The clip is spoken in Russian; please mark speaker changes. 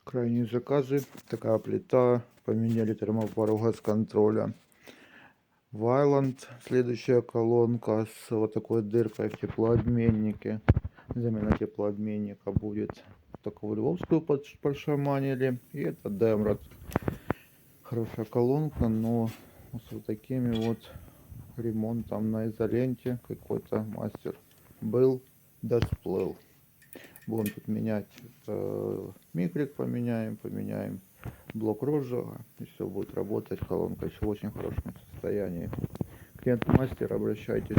Speaker 1: Крайние заказы. Такая плита. Поменяли термопару газконтроля. Вайланд. Следующая колонка с вот такой дыркой в теплообменнике. Замена теплообменника будет. Такую львовскую подшаманили. И это Демрот. Хорошая колонка, но с вот такими вот ремонтом на изоленте. Какой-то мастер был, да сплыл. Будем тут менять микрик, поменяем блок розжига, и все будет работать. Колонка еще в очень хорошем состоянии. Клиент мастер, обращайтесь.